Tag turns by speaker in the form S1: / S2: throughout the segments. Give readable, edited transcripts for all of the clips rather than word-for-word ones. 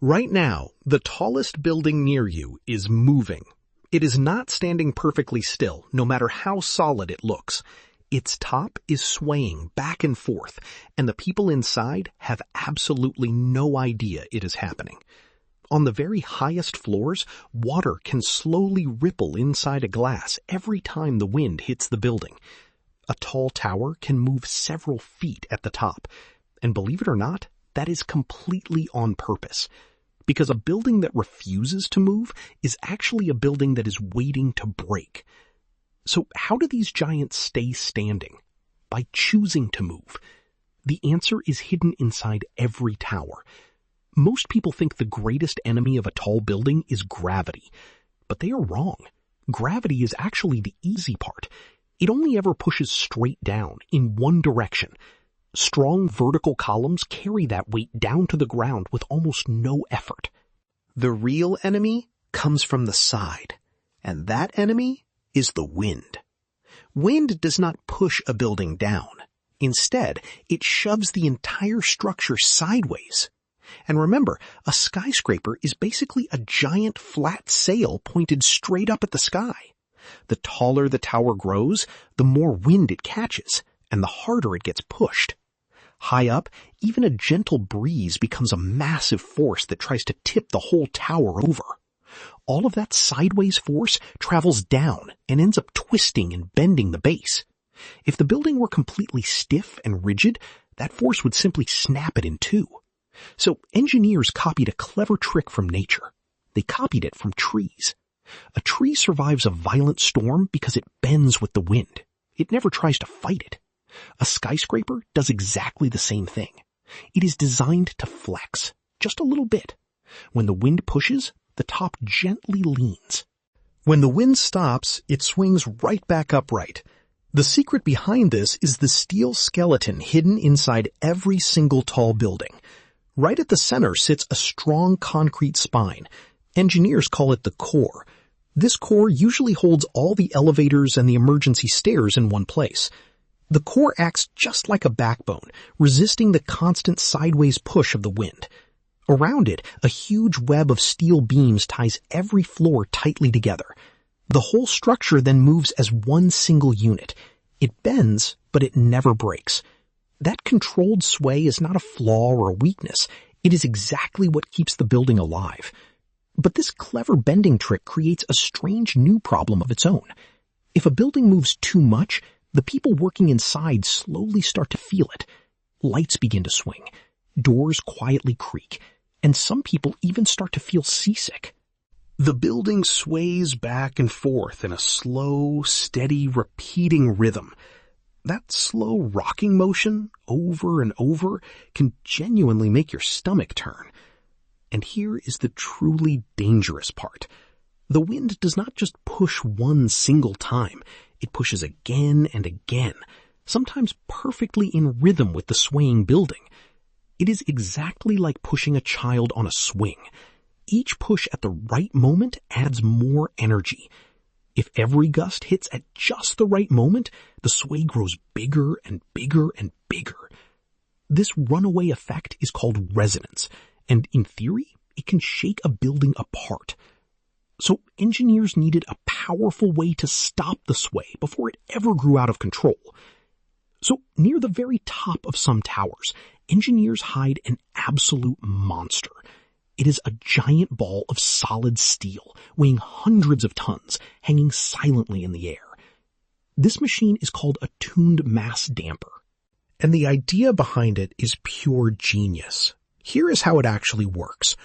S1: Right now, the tallest building near you is moving. It is not standing perfectly still, no matter how solid it looks. Its top is swaying back and forth, and the people inside have absolutely no idea it is happening. On the very highest floors, water can slowly ripple inside a glass every time the wind hits the building. A tall tower can move several feet at the top, and believe it or not, that is completely on purpose. Because a building that refuses to move is actually a building that is waiting to break. So how do these giants stay standing? By choosing to move. The answer is hidden inside every tower. Most people think the greatest enemy of a tall building is gravity, but they are wrong. Gravity is actually the easy part. It only ever pushes straight down in one direction. Strong vertical columns carry that weight down to the ground with almost no effort. The real enemy comes from the side, and that enemy is the wind. Wind does not push a building down. Instead, it shoves the entire structure sideways. And remember, a skyscraper is basically a giant flat sail pointed straight up at the sky. The taller the tower grows, the more wind it catches, and the harder it gets pushed. High up, even a gentle breeze becomes a massive force that tries to tip the whole tower over. All of that sideways force travels down and ends up twisting and bending the base. If the building were completely stiff and rigid, that force would simply snap it in two. So engineers copied a clever trick from nature. They copied it from trees. A tree survives a violent storm because it bends with the wind. It never tries to fight it. A skyscraper does exactly the same thing. It is designed to flex, just a little bit. When the wind pushes, the top gently leans. When the wind stops, it swings right back upright. The secret behind this is the steel skeleton hidden inside every single tall building. Right at the center sits a strong concrete spine. Engineers call it the core. This core usually holds all the elevators and the emergency stairs in one place. The core acts just like a backbone, resisting the constant sideways push of the wind. Around it, a huge web of steel beams ties every floor tightly together. The whole structure then moves as one single unit. It bends, but it never breaks. That controlled sway is not a flaw or a weakness. It is exactly what keeps the building alive. But this clever bending trick creates a strange new problem of its own. If a building moves too much, the people working inside slowly start to feel it. Lights begin to swing, doors quietly creak, and some people even start to feel seasick. The building sways back and forth in a slow, steady, repeating rhythm. That slow rocking motion, over and over, can genuinely make your stomach turn. And here is the truly dangerous part. The wind does not just push one single time. It pushes again and again, sometimes perfectly in rhythm with the swaying building. It is exactly like pushing a child on a swing. Each push at the right moment adds more energy. If every gust hits at just the right moment, the sway grows bigger and bigger and bigger. This runaway effect is called resonance, and in theory, it can shake a building apart. So engineers needed a powerful way to stop the sway before it ever grew out of control. So near the very top of some towers, engineers hide an absolute monster. It is a giant ball of solid steel, weighing hundreds of tons, hanging silently in the air. This machine is called a tuned mass damper. And the idea behind it is pure genius. Here is how it actually works.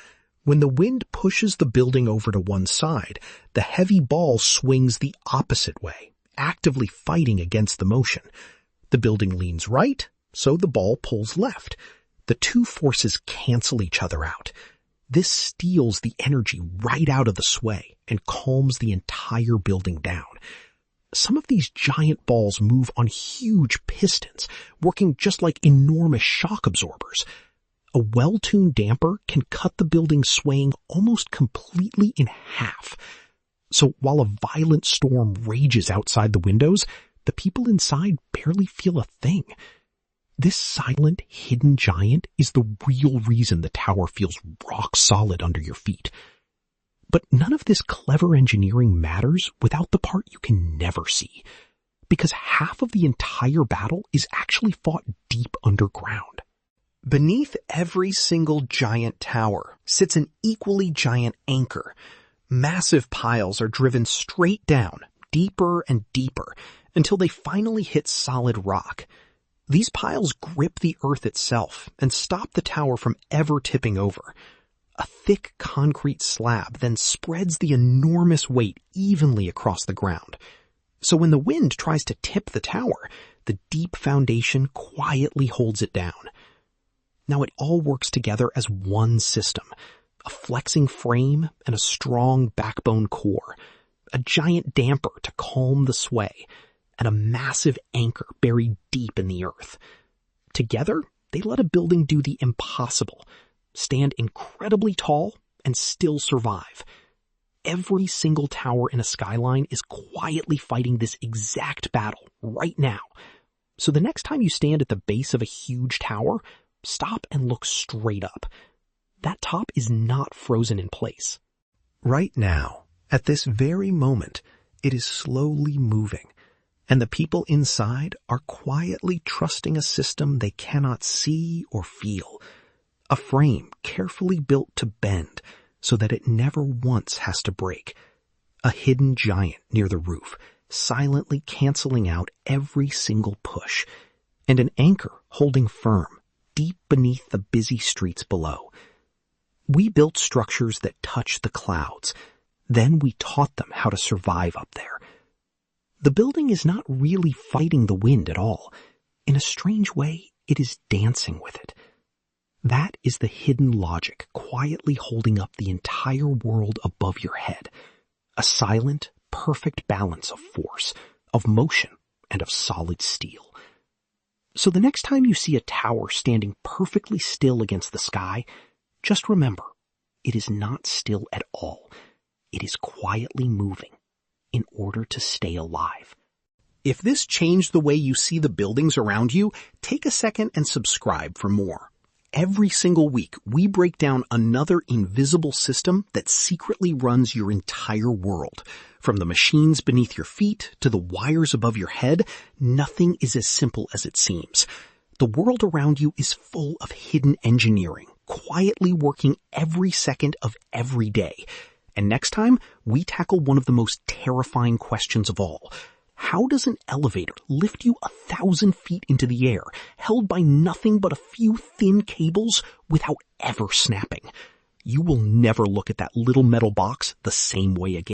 S1: When the wind pushes the building over to one side, the heavy ball swings the opposite way, actively fighting against the motion. The building leans right, so the ball pulls left. The two forces cancel each other out. This steals the energy right out of the sway and calms the entire building down. Some of these giant balls move on huge pistons, working just like enormous shock absorbers. A well-tuned damper can cut the building swaying almost completely in half. So while a violent storm rages outside the windows, the people inside barely feel a thing. This silent, hidden giant is the real reason the tower feels rock solid under your feet. But none of this clever engineering matters without the part you can never see, because half of the entire battle is actually fought deep underground. Beneath every single giant tower sits an equally giant anchor. Massive piles are driven straight down, deeper and deeper, until they finally hit solid rock. These piles grip the earth itself and stop the tower from ever tipping over. A thick concrete slab then spreads the enormous weight evenly across the ground. So when the wind tries to tip the tower, the deep foundation quietly holds it down. Now it all works together as one system, a flexing frame and a strong backbone core, a giant damper to calm the sway, and a massive anchor buried deep in the earth. Together, they let a building do the impossible, stand incredibly tall and still survive. Every single tower in a skyline is quietly fighting this exact battle right now. So the next time you stand at the base of a huge tower, stop and look straight up. That top is not frozen in place. Right now, at this very moment, it is slowly moving, and the people inside are quietly trusting a system they cannot see or feel. A frame carefully built to bend so that it never once has to break. A hidden giant near the roof, silently canceling out every single push. And an anchor holding firm, deep beneath the busy streets below. We built structures that touch the clouds. Then we taught them how to survive up there. The building is not really fighting the wind at all. In a strange way, it is dancing with it. That is the hidden logic quietly holding up the entire world above your head. A silent, perfect balance of force, of motion, and of solid steel. So the next time you see a tower standing perfectly still against the sky, just remember, it is not still at all. It is quietly moving in order to stay alive. If this changed the way you see the buildings around you, take a second and subscribe for more. Every single week, we break down another invisible system that secretly runs your entire world. From the machines beneath your feet to the wires above your head, nothing is as simple as it seems. The world around you is full of hidden engineering, quietly working every second of every day. And next time, we tackle one of the most terrifying questions of all. How does an elevator lift you 1,000 feet into the air, held by nothing but a few thin cables, without ever snapping? You will never look at that little metal box the same way again.